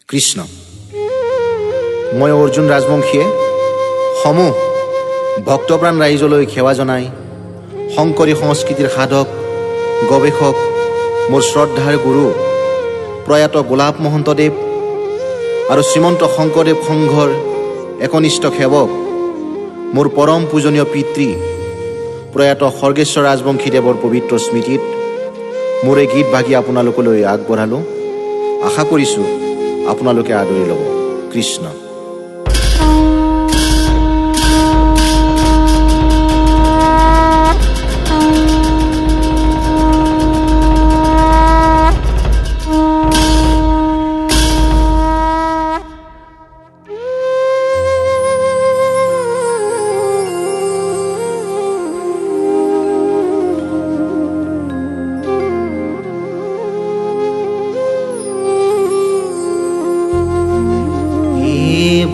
কৃষ্ণ। মই অৰ্জুন ৰাজবংশীয়ে সমূহ ভক্তপ্ৰাণ ৰাইজলৈ সেৱা জনাই শংকৰী সংস্কৃতিৰ সাধক গৱেষক মোৰ শ্ৰদ্ধাৰ গুৰু প্ৰয়াত গোলাপ মহন্তদেৱ আৰু শ্ৰীমন্ত শংকৰদেৱ সংঘৰ একনিষ্ঠ সেৱক মোৰ পৰম পূজনীয় পিতৃ প্ৰয়াত খৰ্গেশ্বৰ ৰাজবংশীদেৱৰ পবিত্ৰ স্মৃতিত মোৰ এই গীত ভাগি আপোনালোকলৈ আগবঢ়ালোঁ। আশা কৰিছোঁ আপোনালোকে আদৰি ল'ব। কৃষ্ণ।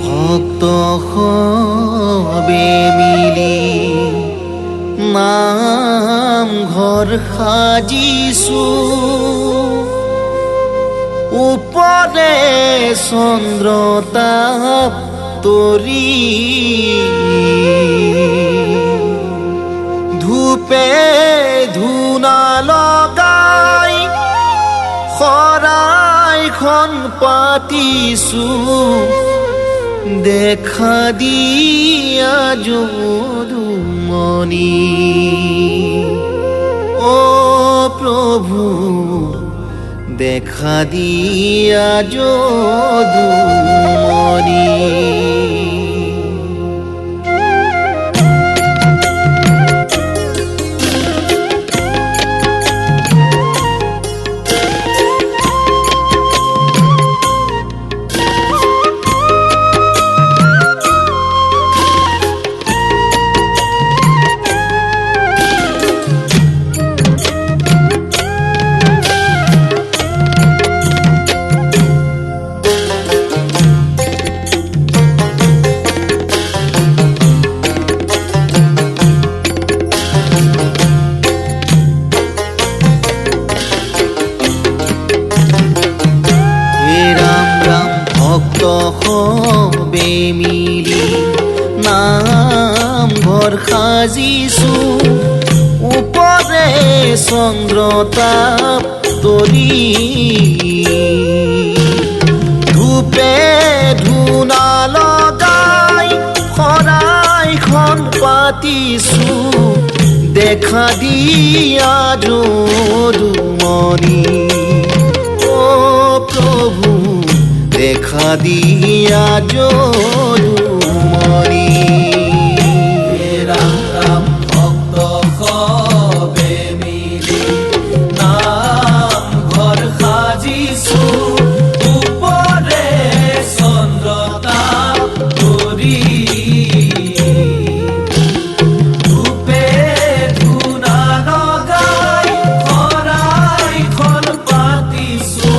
ভক্ত সবে মিলি নামঘৰ সাজিছো, ওপৰে চন্দ্ৰতাপ তৰি ধূপে ধূনা লগাই শৰাইখন পাতিছো, দেখা দিয়া যদুমণি ও প্ৰভু, দেখা দিয়া যদুমণি। সবে মিলি নামঘৰ সাজিছো, ওপৰে চন্দ্ৰতাপ তৰি ধূপে ধূনা লগাই শৰাইখন পাতিছো, দেখা দিয়া যদুমণি ও প্ৰভু, দেখা দিয়া যদুমণি। ৰাম ৰাম ভক্ত সবে মিলি নামঘৰ সাজিছো, ওপৰে চন্দ্ৰতাপ তৰি ধূপে ধূনা লগাই শৰাইখন পাতিছো,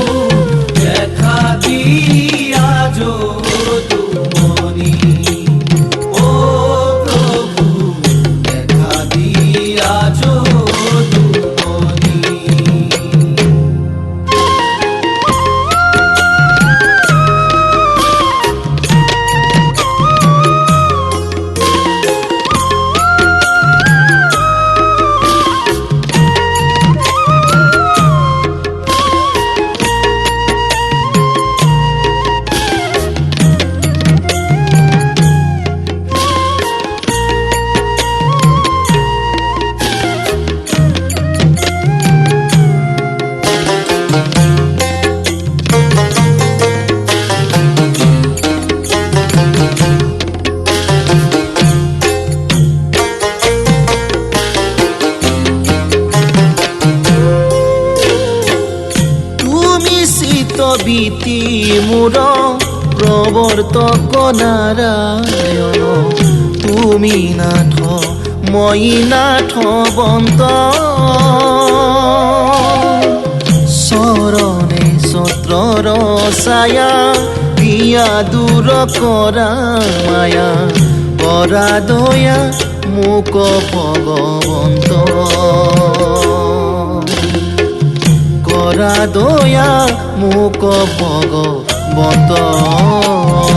দেখা দিয়া যদুমণি ও প্ৰভু, দেখা দিয়া যদুমণি। বিতি মূৰ প্ৰৱৰ্তক নাৰায়ণ, তুমি নাথ মই নাথ বন্ত, চৰণে ছত্ৰৰ ছায়া দিয়া দূৰ কৰা মায়া, কৰা দয়া মোক ভগৱন্ত, কৰা দয়া মোক ভগৱন্ত। বতৰ